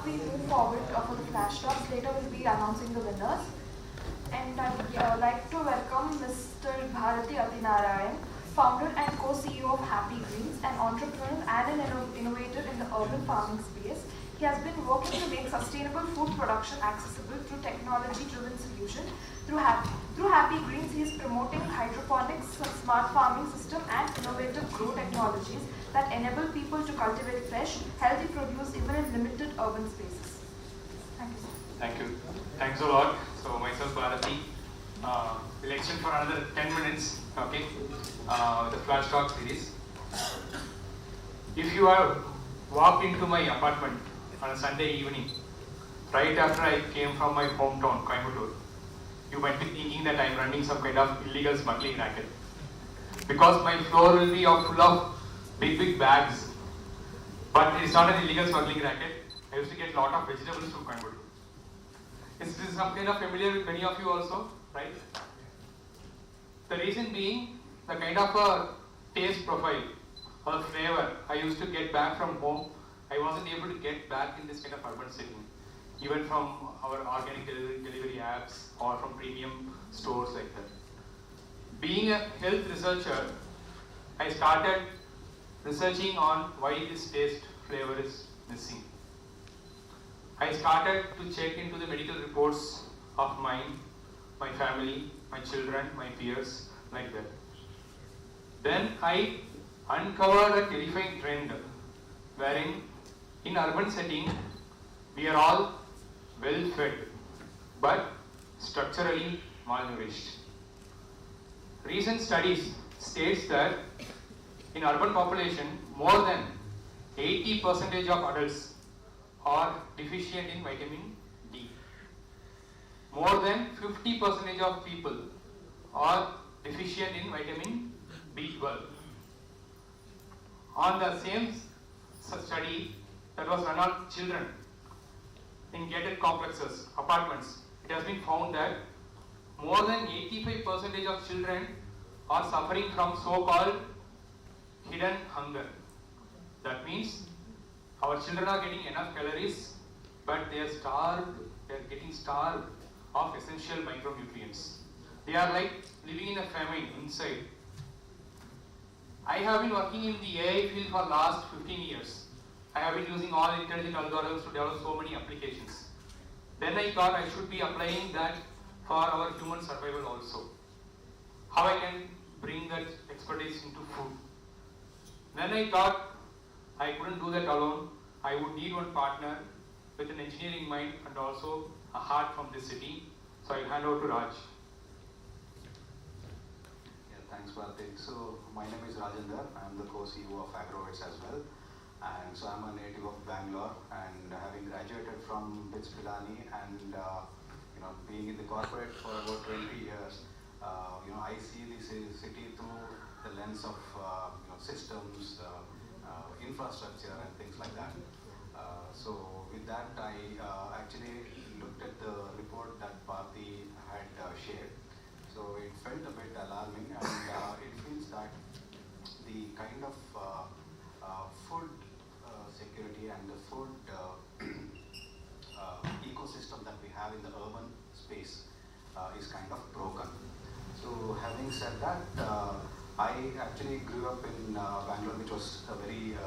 we move forward for the flash talks, later we'll be announcing the winners. And I would like to welcome Mr. Bharati Adinarayan, founder and co-CEO of Happy Greens, an entrepreneur and an innovator in the urban farming space. He has been working to make sustainable food production accessible through technology-driven solutions. Through Happy Greens, he is promoting hydroponics, smart farming system, and innovative grow technologies that enable people to cultivate fresh, healthy produce even in limited urban spaces. Thank you, sir. Thank you. Thanks a lot. So myself, Bharati. Election for another 10 minutes. Okay. The flash talk series. If you have walked into my apartment on a Sunday evening, right after I came from my hometown, Coimbatore, you might be thinking that I am running some kind of illegal smuggling racket. Because my floor will be full of big bags. But it's not an illegal smuggling racket. I used to get a lot of vegetables from Coimbatore. Is this some kind of familiar with many of you also, right? The reason being, the kind of a taste profile or flavor I used to get back from home, I wasn't able to get back in this kind of urban setting, even from our organic delivery apps or from premium stores like that. Being a health researcher, I started researching on why this taste flavor is missing. I started to check into the medical reports of mine, my family, my children, my peers, like that. Then I uncovered a terrifying trend wherein in urban setting we are all well fed but structurally malnourished. Recent studies states that in urban population more than 80% of adults are deficient in vitamin D. More than 50% of people are deficient in vitamin B12. On the same study that was run on children in gated complexes, apartments, it has been found that more than 85% of children are suffering from so-called hidden hunger. That means our children are getting enough calories, but they are starved, they are getting starved of essential micronutrients. They are like living in a famine inside. I have been working in the AI field for last 15 years. I have been using all intelligent algorithms to develop so many applications. Then I thought I should be applying that for our human survival also. How I can bring that expertise into food. Then I thought I couldn't do that alone. I would need one partner with an engineering mind and also a heart from this city. So I'll hand over to Raj. Yeah, thanks, Bharati. So my name is Rajendra. I'm the co-CEO of 𝗕𝗄𝗧 as well. And so I'm a native of Bangalore, and having graduated from 𝗕𝗵𝗿 and being in the corporate for about 20 years, I see this city through the lens of systems, infrastructure and things like that. So with that, I actually looked at the report that Bharati had shared. So it felt a bit alarming, and it feels that the kind of food security and the food ecosystem that we have in the urban space is kind of broken. So having said that, I actually grew up in Bangalore, which was a very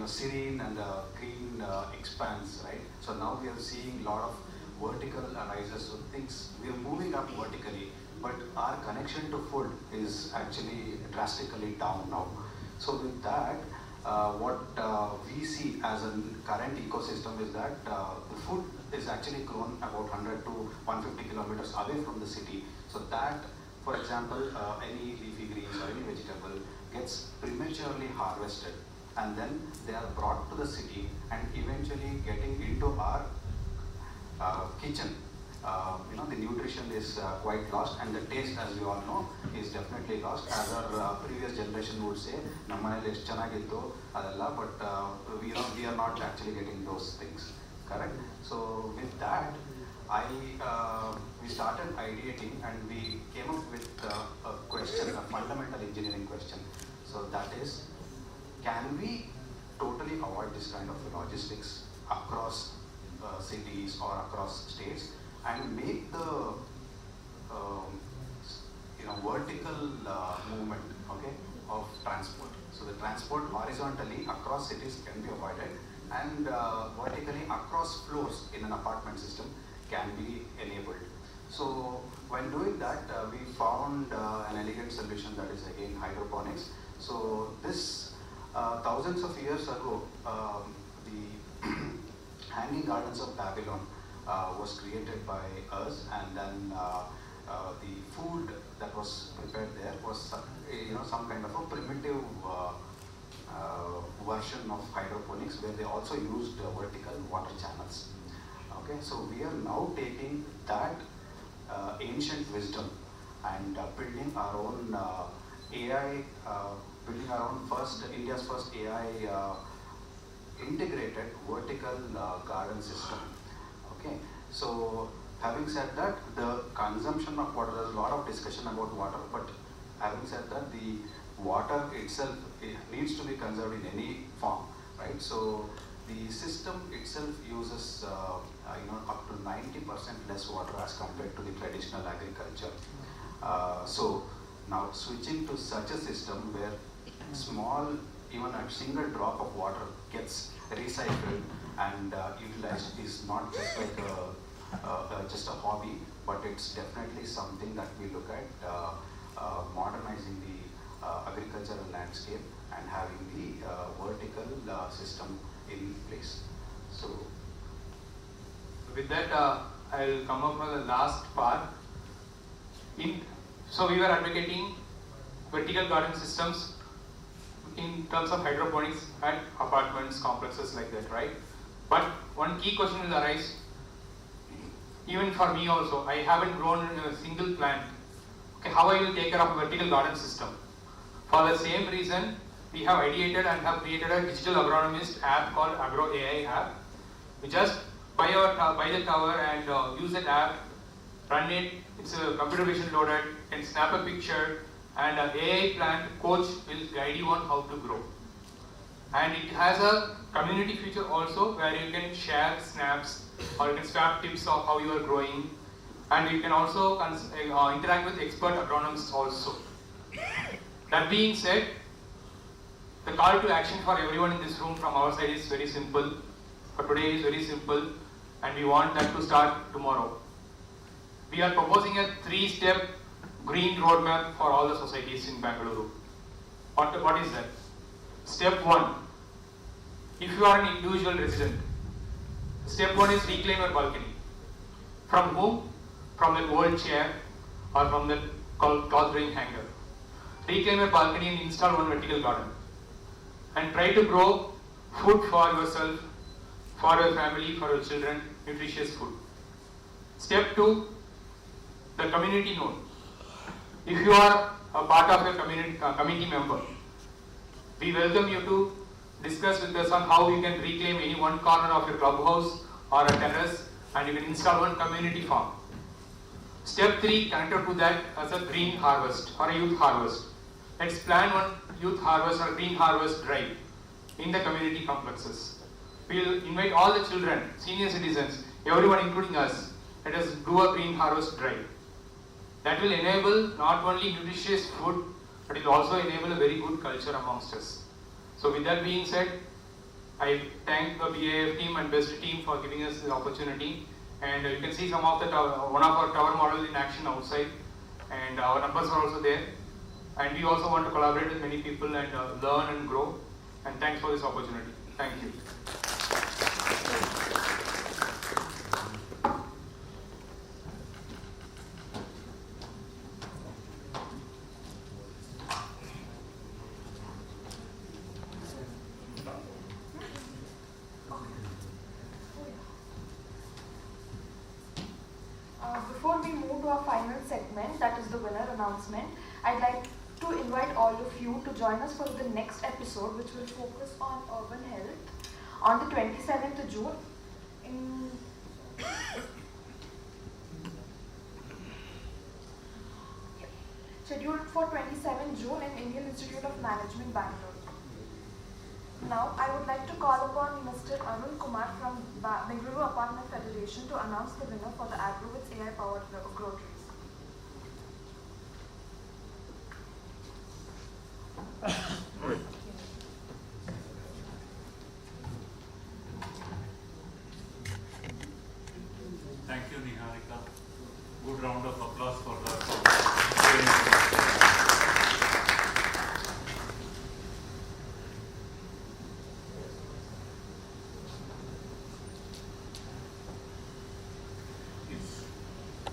serene and green expanse, right? So now we are seeing a lot of vertical rises, so things, we are moving up vertically, but our connection to food is actually drastically down now. So with that, what we see as a current ecosystem is that the food is actually grown about 100 to 150 kilometers away from the city. So that, for example, any leafy greens or any vegetable gets prematurely harvested, and then they are brought to the city and eventually getting into our kitchen. The nutrition is quite lost, and the taste, as you all know, is definitely lost. As our previous generation would say, "Nammanelli ಎಷ್ಟು ಚೆನ್ನಾಗಿತ್ತು ಅದೆಲ್ಲ," but we are not actually getting those things. Correct? So with that, we started ideating, and we came up with a question, a fundamental engineering question. So that is, can we totally avoid this kind of logistics across cities or across states and make the vertical movement, okay, of transport. So the transport horizontally across cities can be avoided, and vertically across floors in an apartment system can be enabled. So when doing that, we found an elegant solution, that is again hydroponics. So this thousands of years ago, the hanging gardens of Babylon was created by us, and then the food that was prepared there was some kind of a primitive version of hydroponics, where they also used vertical water channels. Okay, so we are now taking that ancient wisdom and building our own AI, building our own India's first AI integrated vertical garden system. Okay, so having said that, the consumption of water, there's a lot of discussion about water, but having said that, the water itself needs to be conserved in any form, right? So the system itself uses up to 90% less water as compared to the traditional agriculture. So now switching to such a system where even a single drop of water gets recycled and utilized is not just like just a hobby, but it's definitely something that we look at modernizing the agricultural landscape and having the vertical system in place. So with that, I'll come up with the last part. So we were advocating vertical garden systems in terms of hydroponics at apartments, complexes like that, right? But one key question will arise, even for me also. I haven't grown a single plant. Okay, how I will take care of a vertical garden system? For the same reason, we have ideated and have created a digital agronomist app called Agro AI app. We just buy the tower and use that app, run it. It's a computer vision loaded, and snap a picture, and an AI plant coach will guide you on how to grow. And it has a community feature also, where you can share snaps or you can swap tips of how you are growing, and you can also interact with expert agronomists also. That being said, the call to action for everyone in this room from our side is very simple. For today is very simple, and we want that to start tomorrow. We are proposing a 3-step green roadmap for all the societies in Bengaluru. What is that? Step 1. If you are an individual resident, step 1 is reclaim your balcony. From whom? From that old chair or from that cloth drying hanger. Reclaim your balcony and install one vertical garden. And try to grow food for yourself, for your family, for your children, nutritious food. Step 2, the community node. If you are a part of a community member, we welcome you to discuss with us on how you can reclaim any one corner of your clubhouse or a terrace, and you can install one community farm. Step 3, connected to that as a green harvest or a youth harvest. Let's plan one youth harvest or green harvest drive in the community complexes. We'll invite all the children, senior citizens, everyone including us. Let us do a green harvest drive. That will enable not only nutritious food, but it will also enable a very good culture amongst us. So with that being said, I thank the BAF team and BEST team for giving us the opportunity. And you can see some of the one of our tower models in action outside, and our numbers are also there. And we also want to collaborate with many people and learn and grow. And thanks for this opportunity. Thank you. Before we move to our final segment, that is the winner announcement, I'd like to invite all of you to join us for the next episode, which will focus on urban health on the 27th of June scheduled for 27th June in Indian Institute of Management, Bangalore. Now, I would like to call upon Mr. Arun Kumar from Bengaluru Apartment invitation to announce the winner for the 𝗕𝗵𝗿 𝗧𝗹𝗑𝗃 grow trees. Thank you, Niharika. Good round of applause for her.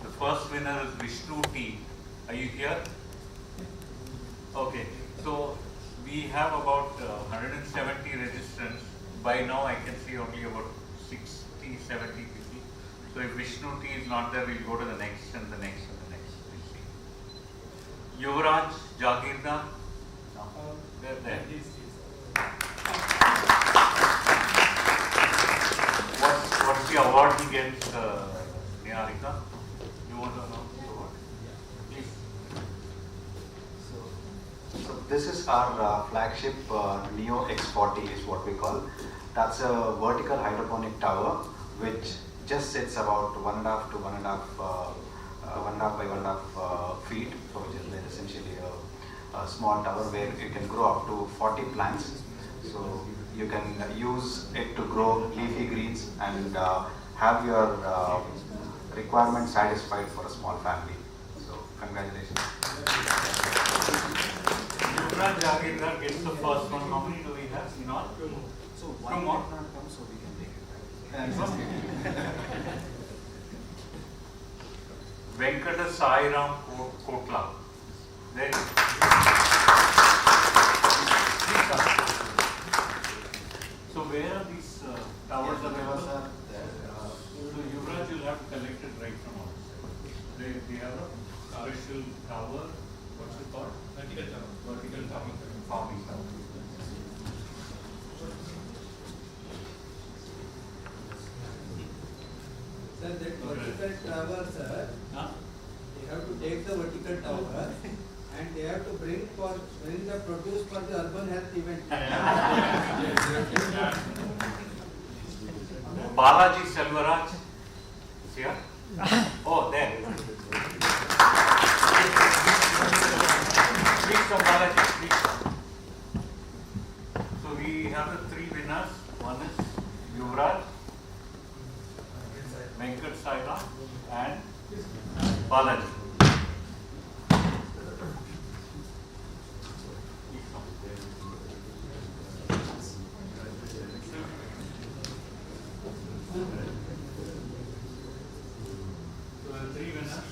The first winner is Vishnu T. Are you here? Okay. So we have about 170 registrants. By now I can see only about 60, 70 people. So if Vishnu T is not there, we'll go to the next and the next and the next. We'll see. 𝗕𝗵𝗿 𝗕𝗵𝗍𝗪. They're there. What's the award he gets, Niharika? You want to announce the award? Please. So this is our flagship 𝗕𝗵𝗿 is what we call. That's a vertical hydroponic tower which just sits about 1.5 to 1.5 by 1.5 feet, so which is essentially a small tower where you can grow up to 40 plants. So you can use it to grow leafy greens and have your requirement satisfied for a small family. So congratulations. 𝗕𝗵𝗿 gets the first one. How many do we have in all? So one more come so we can take it. 𝗕𝗵𝗏 There you go. So where are these towers available? So Yuvraj, you'll have to collect it right from outside. They have a special tower. What's it called? Vertical tower. Vertical tower. Farming tower. Sir, that vertical tower, sir, they have to take the vertical tower and they have to bring the produce for the urban health event. Balaji Selvaraj is here. Oh, there. Please come, Balaji, please. So we have the three winners. One is Yuvraj, 𝗕𝗵𝗏 and Balaji. So the three winners.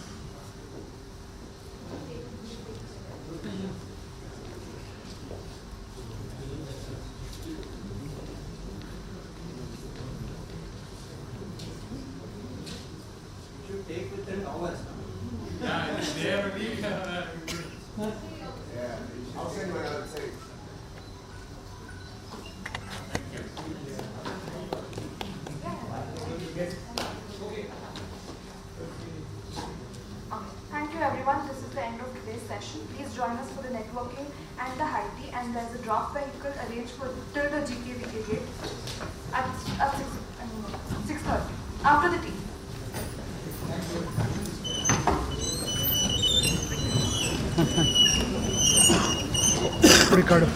Take with the towers. Yeah, they have a leaf. Outside or outside? Thank you everyone. This is the end of today's session. Please join us for the networking and the high tea, and there's a draft vehicle arranged for till the 𝗕𝗵𝗿 gate at 6:30 after the tea. Ricardo.